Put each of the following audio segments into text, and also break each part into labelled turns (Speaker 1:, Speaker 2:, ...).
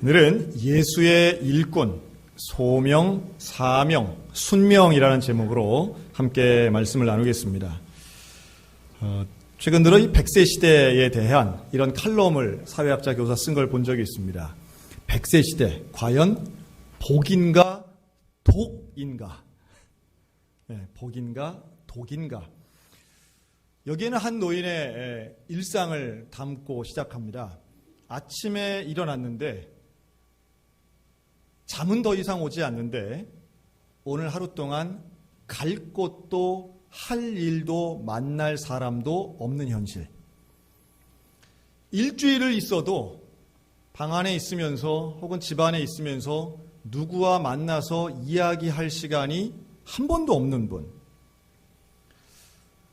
Speaker 1: 오늘은 예수의 일꾼, 소명, 사명, 순명이라는 제목으로 함께 말씀을 나누겠습니다. 최근 들어 이 100세 시대에 대한 이런 칼럼을 사회학자 교사 쓴 걸 본 적이 있습니다. 100세 시대, 과연 복인가 독인가? 네, 복인가 독인가? 여기에는 한 노인의 일상을 담고 시작합니다. 아침에 일어났는데 잠은 더 이상 오지 않는데 오늘 하루 동안 갈 곳도 할 일도 만날 사람도 없는 현실. 일주일을 있어도 방 안에 있으면서 혹은 집 안에 있으면서 누구와 만나서 이야기할 시간이 한 번도 없는 분.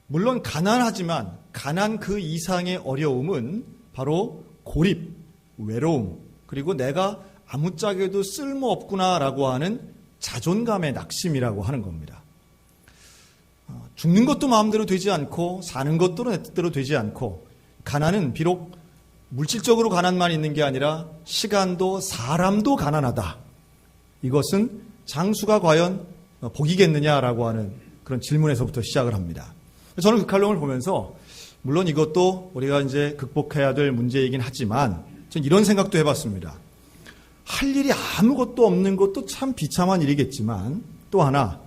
Speaker 1: 물론 가난하지만 가난 그 이상의 어려움은 바로 고립, 외로움, 그리고 내가 아무짝에도 쓸모없구나라고 하는 자존감의 낙심이라고 하는 겁니다. 죽는 것도 마음대로 되지 않고 사는 것도 내 뜻대로 되지 않고 가난은 비록 물질적으로 가난만 있는 게 아니라 시간도 사람도 가난하다. 이것은 장수가 과연 복이겠느냐라고 하는 그런 질문에서부터 시작을 합니다. 저는 그 칼럼을 보면서 물론 이것도 우리가 이제 극복해야 될 문제이긴 하지만 전 이런 생각도 해봤습니다. 할 일이 아무것도 없는 것도 참 비참한 일이겠지만 또 하나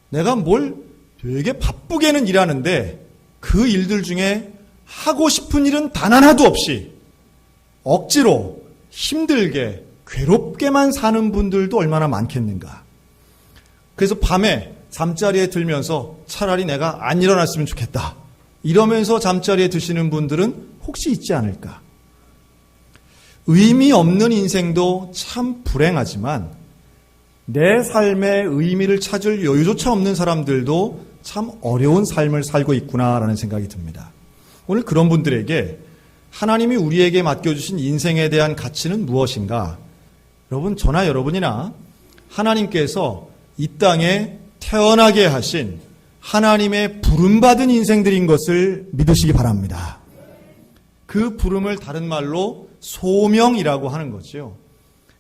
Speaker 1: 내가 뭘 되게 바쁘게는 일하는데 그 일들 중에 하고 싶은 일은 단 하나도 없이 억지로 힘들게 괴롭게만 사는 분들도 얼마나 많겠는가. 그래서 밤에 잠자리에 들면서 차라리 내가 안 일어났으면 좋겠다 이러면서 잠자리에 드시는 분들은 혹시 있지 않을까. 의미 없는 인생도 참 불행하지만 내 삶의 의미를 찾을 여유조차 없는 사람들도 참 어려운 삶을 살고 있구나라는 생각이 듭니다. 오늘 그런 분들에게 하나님이 우리에게 맡겨주신 인생에 대한 가치는 무엇인가? 여러분, 저나 여러분이나 하나님께서 이 땅에 태어나게 하신 하나님의 부름받은 인생들인 것을 믿으시기 바랍니다. 그 부름을 다른 말로 소명이라고 하는 거죠.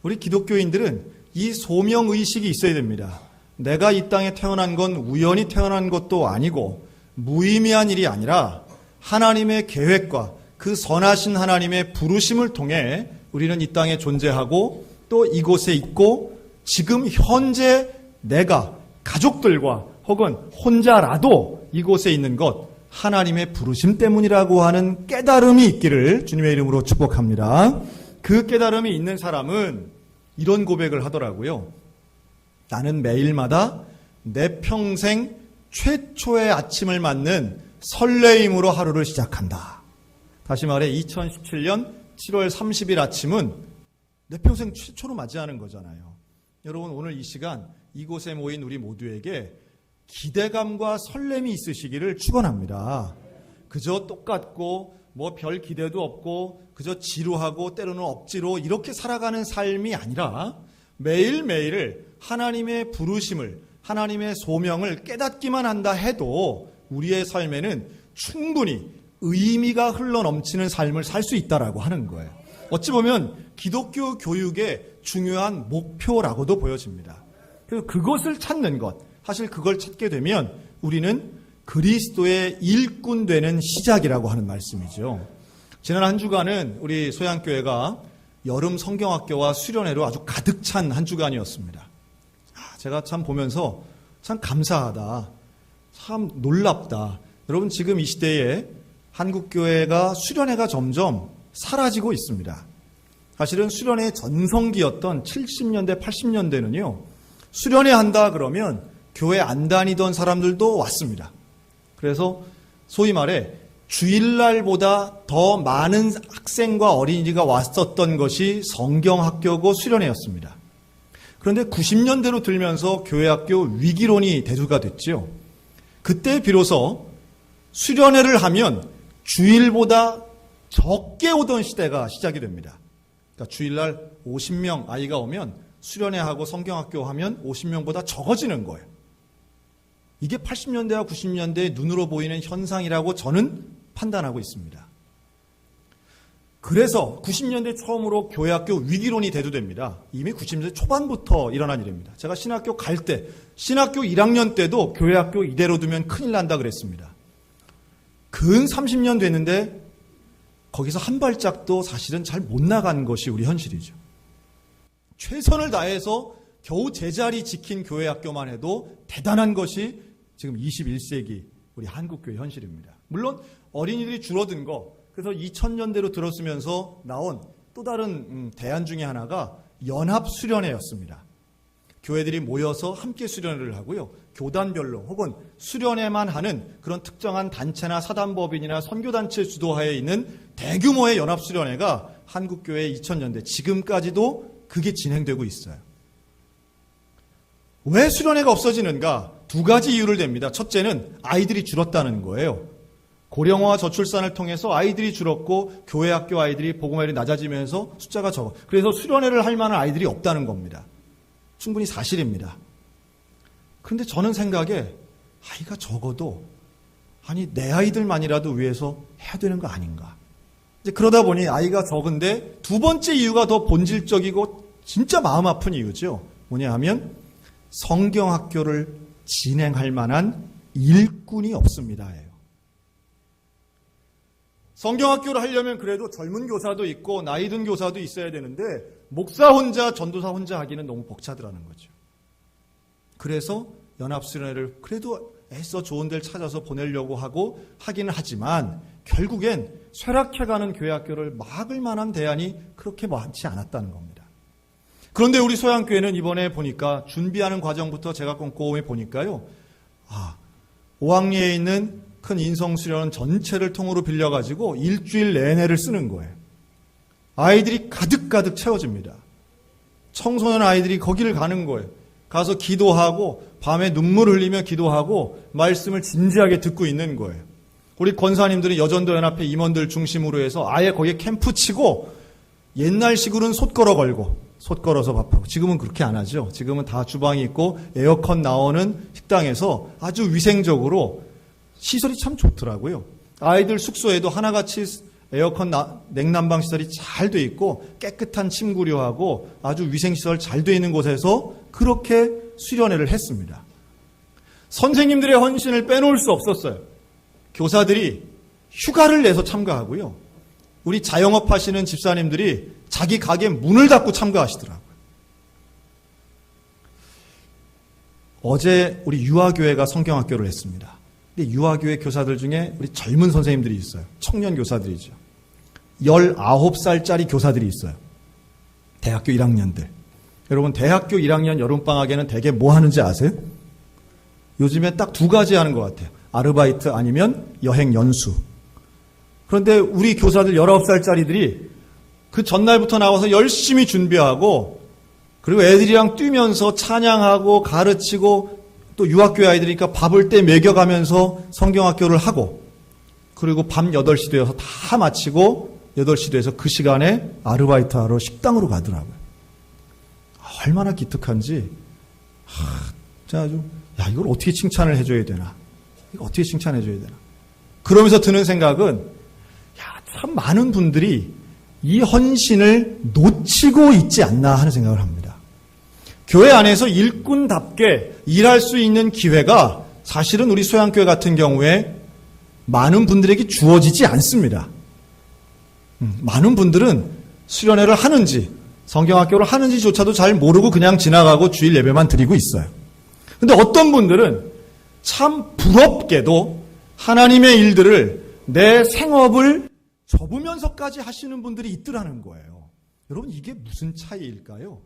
Speaker 1: 우리 기독교인들은 이 소명의식이 있어야 됩니다. 내가 이 땅에 태어난 건 우연히 태어난 것도 아니고 무의미한 일이 아니라 하나님의 계획과 그 선하신 하나님의 부르심을 통해 우리는 이 땅에 존재하고 또 이곳에 있고 지금 현재 내가 가족들과 혹은 혼자라도 이곳에 있는 것 하나님의 부르심 때문이라고 하는 깨달음이 있기를 주님의 이름으로 축복합니다. 그 깨달음이 있는 사람은 이런 고백을 하더라고요. 나는 매일마다 내 평생 최초의 아침을 맞는 설레임으로 하루를 시작한다. 다시 말해 2017년 7월 30일 아침은 내 평생 최초로 맞이하는 거잖아요. 여러분, 오늘 이 시간 이곳에 모인 우리 모두에게 기대감과 설렘이 있으시기를 축원합니다. 그저 똑같고 뭐 별 기대도 없고 그저 지루하고 때로는 억지로 이렇게 살아가는 삶이 아니라 매일매일을 하나님의 부르심을 하나님의 소명을 깨닫기만 한다 해도 우리의 삶에는 충분히 의미가 흘러넘치는 삶을 살 수 있다라고 하는 거예요. 어찌 보면 기독교 교육의 중요한 목표라고도 보여집니다. 그래서 그것을 찾는 것, 사실 그걸 찾게 되면 우리는 그리스도의 일꾼 되는 시작이라고 하는 말씀이죠. 지난 한 주간은 우리 소양교회가 여름 성경학교와 수련회로 아주 가득 찬 한 주간이었습니다. 제가 참 보면서 참 감사하다, 참 놀랍다. 여러분, 지금 이 시대에 한국교회가 수련회가 점점 사라지고 있습니다. 사실은 수련회의 전성기였던 70년대, 80년대는요. 수련회 한다 그러면 교회 안 다니던 사람들도 왔습니다. 그래서 소위 말해 주일날보다 더 많은 학생과 어린이가 왔었던 것이 성경학교고 수련회였습니다. 그런데 90년대로 들면서 교회학교 위기론이 대두가 됐죠. 그때 비로소 수련회를 하면 주일보다 적게 오던 시대가 시작이 됩니다. 그러니까 주일날 50명 아이가 오면 수련회하고 성경학교 하면 50명보다 적어지는 거예요. 이게 80년대와 90년대의 눈으로 보이는 현상이라고 저는 판단하고 있습니다. 그래서 90년대 처음으로 교회학교 위기론이 대두됩니다. 이미 90년대 초반부터 일어난 일입니다. 제가 신학교 갈 때, 신학교 1학년 때도 교회학교 이대로 두면 큰일 난다 그랬습니다. 근 30년 됐는데 거기서 한 발짝도 사실은 잘 못 나간 것이 우리 현실이죠. 최선을 다해서 겨우 제자리 지킨 교회학교만 해도 대단한 것이 지금 21세기 우리 한국교회 현실입니다. 물론 어린이들이 줄어든 거, 그래서 2000년대로 들어서면서 나온 또 다른 대안 중에 하나가 연합수련회였습니다. 교회들이 모여서 함께 수련회를 하고요. 교단별로 혹은 수련회만 하는 그런 특정한 단체나 사단법인이나 선교단체 주도하에 있는 대규모의 연합수련회가 한국교회 2000년대 지금까지도 그게 진행되고 있어요. 왜 수련회가 없어지는가? 두 가지 이유를 댑니다. 첫째는 아이들이 줄었다는 거예요. 고령화와 저출산을 통해서 아이들이 줄었고 교회 학교 아이들이 복음화율이 낮아지면서 숫자가 적어. 그래서 수련회를 할 만한 아이들이 없다는 겁니다. 충분히 사실입니다. 그런데 저는 생각에 아이가 적어도 내 아이들만이라도 위해서 해야 되는 거 아닌가. 이제 그러다 보니 아이가 적은데 두 번째 이유가 더 본질적이고 진짜 마음 아픈 이유죠. 뭐냐 하면 성경학교를 진행할 만한 일꾼이 없습니다예요. 성경학교를 하려면 그래도 젊은 교사도 있고 나이 든 교사도 있어야 되는데 목사 혼자 전도사 혼자 하기는 너무 벅차더라는 거죠. 그래서 연합수련회를 그래도 애써 좋은 데를 찾아서 보내려고 하고 하기는 하지만 결국엔 쇠락해가는 교회학교를 막을 만한 대안이 그렇게 많지 않았다는 겁니다. 그런데 우리 소양교회는 이번에 보니까 준비하는 과정부터 제가 꼼꼼히 보니까요. 5학리에 있는 큰 인성수련 전체를 통으로 빌려가지고 일주일 내내를 쓰는 거예요. 아이들이 가득가득 채워집니다. 청소년 아이들이 거기를 가는 거예요. 가서 기도하고 밤에 눈물 흘리며 기도하고 말씀을 진지하게 듣고 있는 거예요. 우리 권사님들은 여전도 연합회 임원들 중심으로 해서 아예 거기에 캠프 치고 옛날식으로는 솥 걸어 걸고 솥 걸어서 밥하고 지금은 그렇게 안 하죠. 지금은 다 주방이 있고 에어컨 나오는 식당에서 아주 위생적으로 시설이 참 좋더라고요. 아이들 숙소에도 하나같이 에어컨 냉난방 시설이 잘 돼 있고 깨끗한 침구류하고 아주 위생시설 잘 돼 있는 곳에서 그렇게 수련회를 했습니다. 선생님들의 헌신을 빼놓을 수 없었어요. 교사들이 휴가를 내서 참가하고요. 우리 자영업 하시는 집사님들이 자기 가게 문을 닫고 참가하시더라고요. 어제 우리 유아교회가 성경학교를 했습니다. 근데 유아교회 교사들 중에 우리 젊은 선생님들이 있어요. 청년 교사들이죠. 19살짜리 교사들이 있어요. 대학교 1학년들. 여러분 대학교 1학년 여름방학에는 대개 뭐 하는지 아세요? 요즘에 딱 두 가지 하는 것 같아요. 아르바이트 아니면 여행 연수. 그런데 우리 교사들 19살짜리들이 그 전날부터 나와서 열심히 준비하고 그리고 애들이랑 뛰면서 찬양하고 가르치고 또 유학교회 아이들이니까 밥을 때 먹여가면서 성경학교를 하고 그리고 밤 8시 되어서 다 마치고 8시 돼서 그 시간에 아르바이트 하러 식당으로 가더라고요. 얼마나 기특한지 이걸 어떻게 칭찬을 해줘야 되나. 이거 어떻게 칭찬해줘야 되나. 그러면서 드는 생각은 참 많은 분들이 이 헌신을 놓치고 있지 않나 하는 생각을 합니다. 교회 안에서 일꾼답게 일할 수 있는 기회가 사실은 우리 소양교회 같은 경우에 많은 분들에게 주어지지 않습니다. 많은 분들은 수련회를 하는지 성경학교를 하는지조차도 잘 모르고 그냥 지나가고 주일 예배만 드리고 있어요. 그런데 어떤 분들은 참 부럽게도 하나님의 일들을 내 생업을 접으면서까지 하시는 분들이 있더라는 거예요. 여러분 이게 무슨 차이일까요?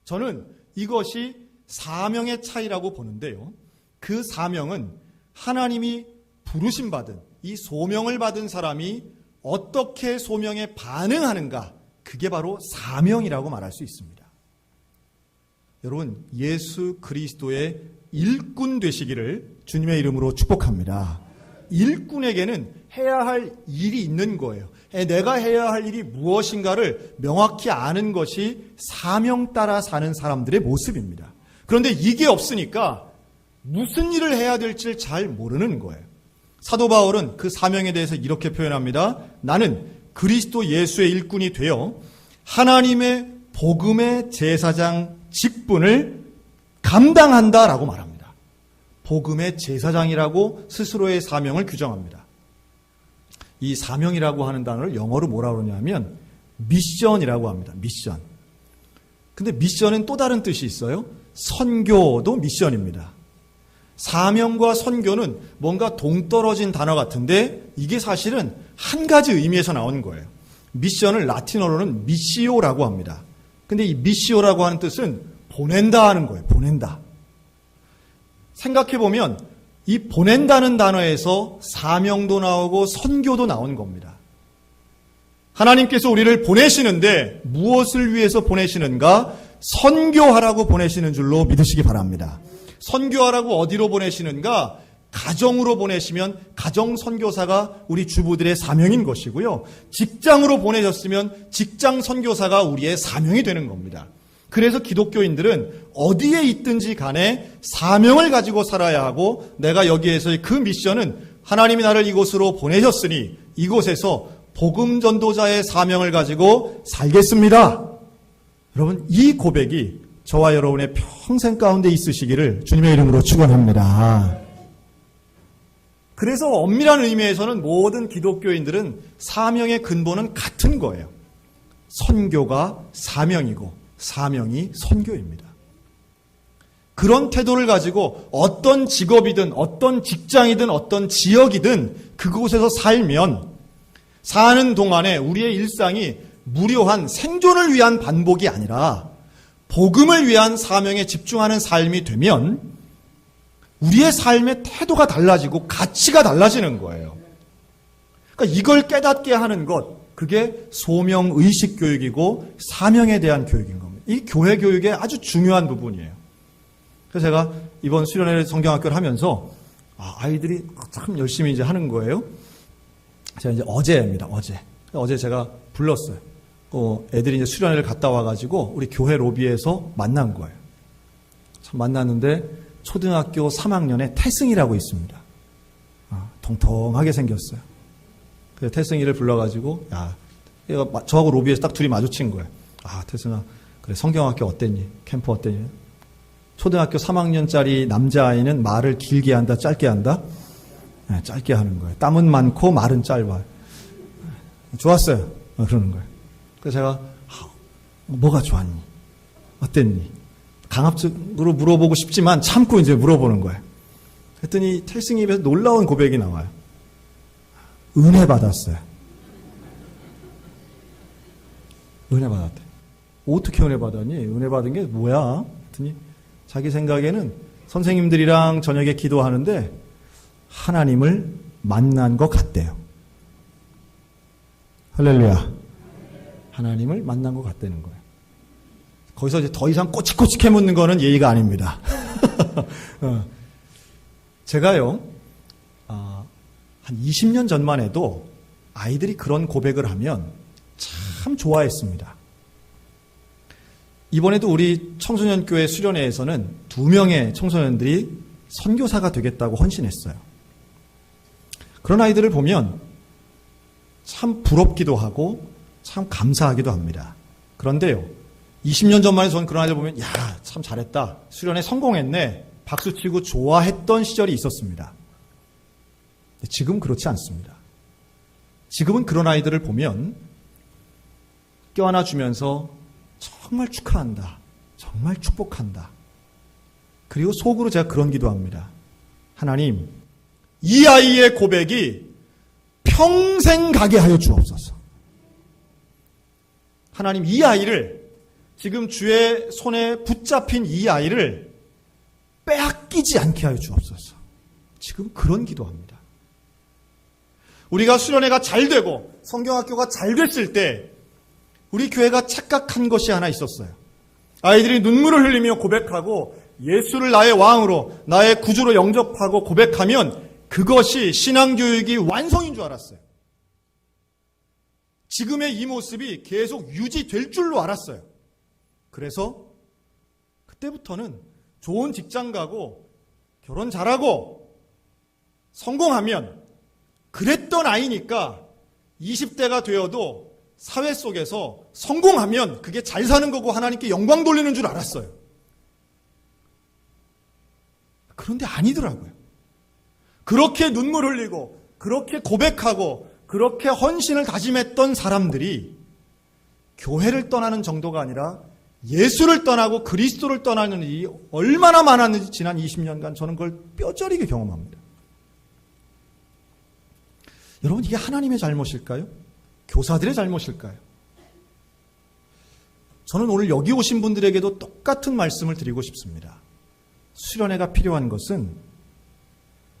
Speaker 1: 저는 이것이 사명의 차이라고 보는데요. 그 사명은 하나님이 부르심받은 이 소명을 받은 사람이 어떻게 소명에 반응하는가, 그게 바로 사명이라고 말할 수 있습니다. 여러분 예수 그리스도의 일꾼 되시기를 주님의 이름으로 축복합니다. 일꾼에게는 해야 할 일이 있는 거예요. 내가 해야 할 일이 무엇인가를 명확히 아는 것이 사명 따라 사는 사람들의 모습입니다. 그런데 이게 없으니까 무슨 일을 해야 될지 잘 모르는 거예요. 사도 바울은 그 사명에 대해서 이렇게 표현합니다. 나는 그리스도 예수의 일꾼이 되어 하나님의 복음의 제사장 직분을 감당한다라고 말합니다. 복음의 제사장이라고 스스로의 사명을 규정합니다. 이 사명이라고 하는 단어를 영어로 뭐라고 그러냐면 미션이라고 합니다. 미션. 근데 미션은 또 다른 뜻이 있어요. 선교도 미션입니다. 사명과 선교는 뭔가 동떨어진 단어 같은데 이게 사실은 한 가지 의미에서 나온 거예요. 미션을 라틴어로는 미시오라고 합니다. 근데 이 미시오라고 하는 뜻은 보낸다 하는 거예요. 보낸다. 생각해보면 이 보낸다는 단어에서 사명도 나오고 선교도 나온 겁니다. 하나님께서 우리를 보내시는데 무엇을 위해서 보내시는가? 선교하라고 보내시는 줄로 믿으시기 바랍니다. 선교하라고 어디로 보내시는가? 가정으로 보내시면 가정 선교사가 우리 주부들의 사명인 것이고요. 직장으로 보내셨으면 직장 선교사가 우리의 사명이 되는 겁니다. 그래서 기독교인들은 어디에 있든지 간에 사명을 가지고 살아야 하고 내가 여기에서의 그 미션은 하나님이 나를 이곳으로 보내셨으니 이곳에서 복음 전도자의 사명을 가지고 살겠습니다. 여러분, 이 고백이 저와 여러분의 평생 가운데 있으시기를 주님의 이름으로 축원합니다. 그래서 엄밀한 의미에서는 모든 기독교인들은 사명의 근본은 같은 거예요. 선교가 사명이고 사명이 선교입니다. 그런 태도를 가지고 어떤 직업이든 어떤 직장이든 어떤 지역이든 그곳에서 살면 사는 동안에 우리의 일상이 무료한 생존을 위한 반복이 아니라 복음을 위한 사명에 집중하는 삶이 되면 우리의 삶의 태도가 달라지고 가치가 달라지는 거예요. 그러니까 이걸 깨닫게 하는 것, 그게 소명의식 교육이고 사명에 대한 교육인 겁니다. 이 교회 교육의 아주 중요한 부분이에요. 그래서 제가 이번 수련회 성경학교를 하면서 아이들이 참 열심히 이제 하는 거예요. 제가 이제 어제입니다. 어제 제가 불렀어요. 애들이 이제 수련회를 갔다 와가지고 우리 교회 로비에서 만난 거예요. 참 만났는데 초등학교 3학년에 태승이라고 있습니다. 통통하게 생겼어요. 그래서 태승이를 불러가지고 얘가 저하고 로비에서 딱 둘이 마주친 거예요. 태승아, 그래 성경학교 어땠니? 캠프 어땠니? 초등학교 3학년짜리 남자아이는 말을 길게 한다, 짧게 한다? 네, 짧게 하는 거예요. 땀은 많고 말은 짧아요. 좋았어요. 그러는 거예요. 그래서 제가 뭐가 좋았니? 어땠니? 강압적으로 물어보고 싶지만 참고 이제 물어보는 거예요. 그랬더니 태승이 입에서 놀라운 고백이 나와요. 은혜 받았어요. 은혜 받았대. 어떻게 은혜 받았니? 은혜 받은 게 뭐야? 그랬더니 자기 생각에는 선생님들이랑 저녁에 기도하는데 하나님을 만난 것 같대요. 할렐루야. 하나님을 만난 것 같다는 거예요. 거기서 이제 더 이상 꼬치꼬치 캐묻는 거는 예의가 아닙니다. 제가요, 한 20년 전만 해도 아이들이 그런 고백을 하면 참 좋아했습니다. 이번에도 우리 청소년교회 수련회에서는 2명의 청소년들이 선교사가 되겠다고 헌신했어요. 그런 아이들을 보면 참 부럽기도 하고 참 감사하기도 합니다. 그런데요, 20년 전만 해도 저는 그런 아이들 보면 참 잘했다, 수련회 성공했네, 박수치고 좋아했던 시절이 있었습니다. 지금 그렇지 않습니다. 지금은 그런 아이들을 보면 껴안아주면서 정말 축하한다, 정말 축복한다. 그리고 속으로 제가 그런 기도합니다. 하나님, 이 아이의 고백이 평생 가게 하여 주옵소서. 하나님, 이 아이를, 지금 주의 손에 붙잡힌 이 아이를 빼앗기지 않게 하여 주옵소서. 지금 그런 기도합니다. 우리가 수련회가 잘 되고 성경학교가 잘 됐을 때 우리 교회가 착각한 것이 하나 있었어요. 아이들이 눈물을 흘리며 고백하고 예수를 나의 왕으로, 나의 구주로 영접하고 고백하면 그것이 신앙교육이 완성인 줄 알았어요. 지금의 이 모습이 계속 유지될 줄로 알았어요. 그래서 그때부터는 좋은 직장 가고 결혼 잘하고 성공하면 그랬던 아이니까 20대가 되어도 사회 속에서 성공하면 그게 잘 사는 거고 하나님께 영광 돌리는 줄 알았어요. 그런데 아니더라고요. 그렇게 눈물 흘리고 그렇게 고백하고 그렇게 헌신을 다짐했던 사람들이 교회를 떠나는 정도가 아니라 예수를 떠나고 그리스도를 떠나는 일이 얼마나 많았는지 지난 20년간 저는 그걸 뼈저리게 경험합니다. 여러분, 이게 하나님의 잘못일까요? 교사들의 잘못일까요? 저는 오늘 여기 오신 분들에게도 똑같은 말씀을 드리고 싶습니다. 수련회가 필요한 것은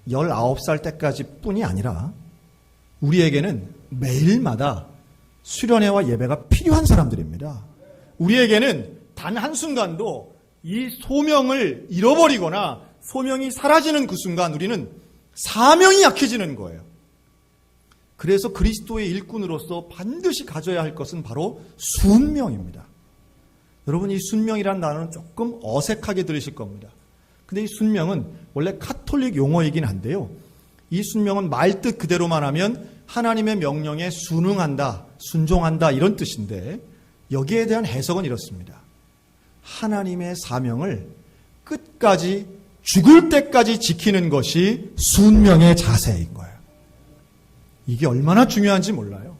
Speaker 1: 19살 때까지 뿐이 아니라 우리에게는 매일마다 수련회와 예배가 필요한 사람들입니다. 우리에게는 단 한순간도 이 소명을 잃어버리거나 소명이 사라지는 그 순간 우리는 사명이 약해지는 거예요. 그래서 그리스도의 일꾼으로서 반드시 가져야 할 것은 바로 순명입니다. 여러분, 이 순명이라는 단어는 조금 어색하게 들으실 겁니다. 근데 이 순명은 원래 카톨릭 용어이긴 한데요. 이 순명은 말뜻 그대로만 하면 하나님의 명령에 순응한다, 순종한다 이런 뜻인데 여기에 대한 해석은 이렇습니다. 하나님의 사명을 끝까지 죽을 때까지 지키는 것이 순명의 자세인 거예요. 이게 얼마나 중요한지 몰라요.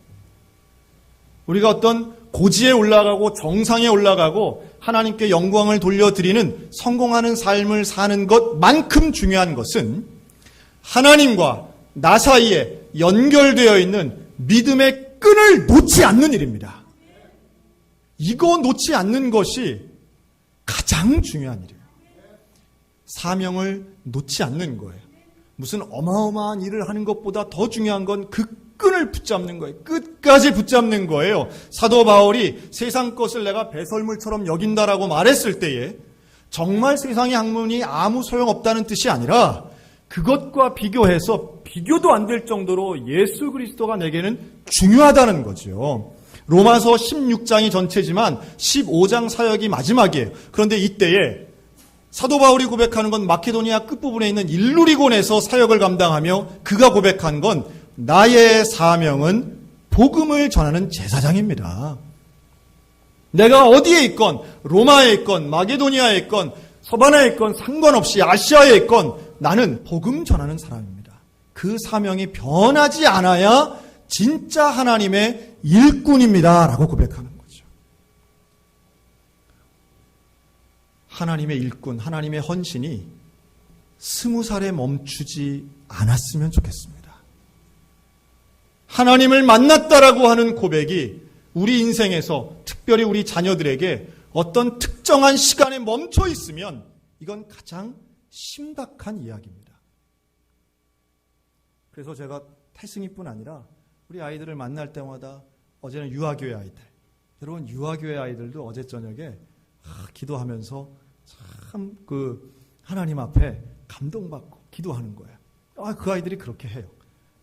Speaker 1: 우리가 어떤 고지에 올라가고 정상에 올라가고 하나님께 영광을 돌려드리는 성공하는 삶을 사는 것만큼 중요한 것은 하나님과 나 사이에 연결되어 있는 믿음의 끈을 놓지 않는 일입니다. 이거 놓지 않는 것이 가장 중요한 일이에요. 사명을 놓지 않는 거예요. 무슨 어마어마한 일을 하는 것보다 더 중요한 건 그 끈을 붙잡는 거예요. 끝까지 붙잡는 거예요. 사도 바울이 세상 것을 내가 배설물처럼 여긴다라고 말했을 때에 정말 세상의 학문이 아무 소용없다는 뜻이 아니라 그것과 비교해서 비교도 안 될 정도로 예수 그리스도가 내게는 중요하다는 거죠. 로마서 16장이 전체지만 15장 사역이 마지막이에요. 그런데 이때에 사도 바울이 고백하는 건 마케도니아 끝부분에 있는 일루리곤에서 사역을 감당하며 그가 고백한 건 나의 사명은 복음을 전하는 제사장입니다. 내가 어디에 있건 로마에 있건 마게도니아에 있건 서바나에 있건 상관없이 아시아에 있건 나는 복음 전하는 사람입니다. 그 사명이 변하지 않아야 진짜 하나님의 일꾼입니다 라고 고백하는 거죠. 하나님의 일꾼, 하나님의 헌신이 20살에 멈추지 않았으면 좋겠습니다. 하나님을 만났다라고 하는 고백이 우리 인생에서 특별히 우리 자녀들에게 어떤 특정한 시간에 멈춰 있으면 이건 가장 심각한 이야기입니다. 그래서 제가 태승이뿐 아니라 우리 아이들을 만날 때마다 어제는 유아교회 아이들, 여러분 유아교회 아이들도 어제 저녁에 기도하면서 참 하나님 앞에 감동받고 기도하는 거예요. 그 아이들이 그렇게 해요.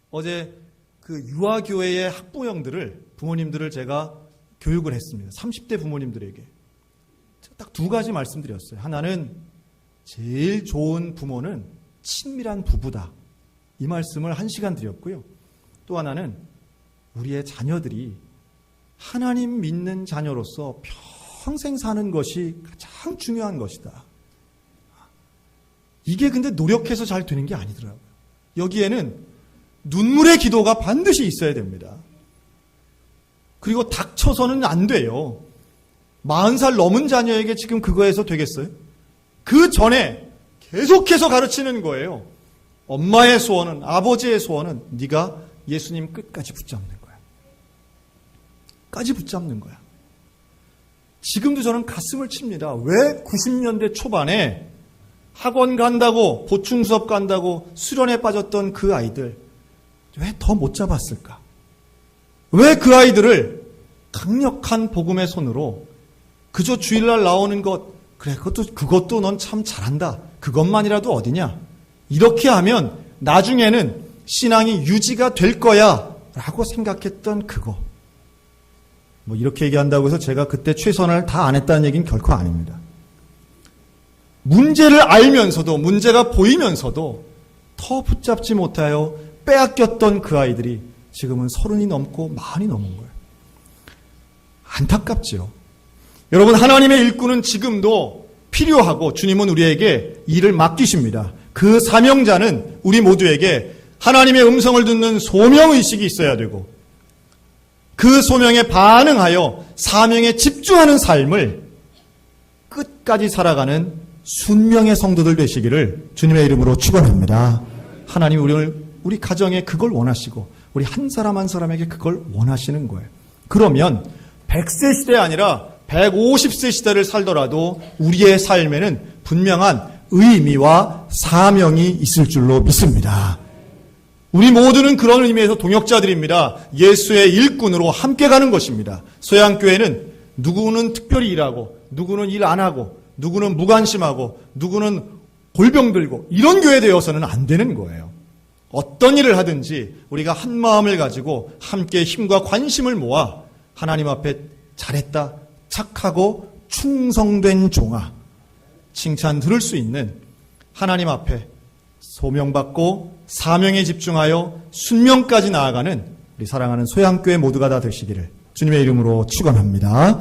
Speaker 1: 어제 그 유아교회의 학부형들을 부모님들을 제가 교육을 했습니다. 30대 부모님들에게 딱 두 가지 말씀드렸어요. 하나는 제일 좋은 부모는 친밀한 부부다. 이 말씀을 1시간 드렸고요. 또 하나는 우리의 자녀들이 하나님 믿는 자녀로서 평생 사는 것이 가장 중요한 것이다. 이게 근데 노력해서 잘 되는 게 아니더라고요. 여기에는 눈물의 기도가 반드시 있어야 됩니다. 그리고 닥쳐서는 안 돼요. 40살 넘은 자녀에게 지금 그거에서 되겠어요? 그 전에 계속해서 가르치는 거예요. 엄마의 소원은, 아버지의 소원은 네가 예수님 끝까지 붙잡는 거야. 까지 붙잡는 거야. 지금도 저는 가슴을 칩니다. 왜 90년대 초반에 학원 간다고, 보충 수업 간다고 수련에 빠졌던 그 아이들 왜 더 못 잡았을까? 왜 그 아이들을 강력한 복음의 손으로 그저 주일날 나오는 것, 그래 그것도 넌 참 잘한다. 그것만이라도 어디냐? 이렇게 하면 나중에는 신앙이 유지가 될 거야 라고 생각했던 그거. 이렇게 얘기한다고 해서 제가 그때 최선을 다 안 했다는 얘기는 결코 아닙니다. 문제를 알면서도, 문제가 보이면서도 더 붙잡지 못하여 빼앗겼던 그 아이들이 지금은 30이 넘고 40이 넘은 거예요. 안타깝죠. 여러분, 하나님의 일꾼은 지금도 필요하고 주님은 우리에게 일을 맡기십니다. 그 사명자는 우리 모두에게 하나님의 음성을 듣는 소명의식이 있어야 되고 그 소명에 반응하여 사명에 집중하는 삶을 끝까지 살아가는 순명의 성도들 되시기를 주님의 이름으로 축원합니다. 하나님 우리 가정에 그걸 원하시고 우리 한 사람 한 사람에게 그걸 원하시는 거예요. 그러면 100세 시대 아니라 150세 시대를 살더라도 우리의 삶에는 분명한 의미와 사명이 있을 줄로 믿습니다. 우리 모두는 그런 의미에서 동역자들입니다. 예수의 일꾼으로 함께 가는 것입니다. 소양교회는 누구는 특별히 일하고 누구는 일 안 하고 누구는 무관심하고 누구는 골병 들고 이런 교회 되어서는 안 되는 거예요. 어떤 일을 하든지 우리가 한 마음을 가지고 함께 힘과 관심을 모아 하나님 앞에 잘했다, 착하고 충성된 종아, 칭찬 들을 수 있는 하나님 앞에 소명받고 사명에 집중하여 순명까지 나아가는 우리 사랑하는 소양교회 모두가 다 되시기를 주님의 이름으로 축원합니다.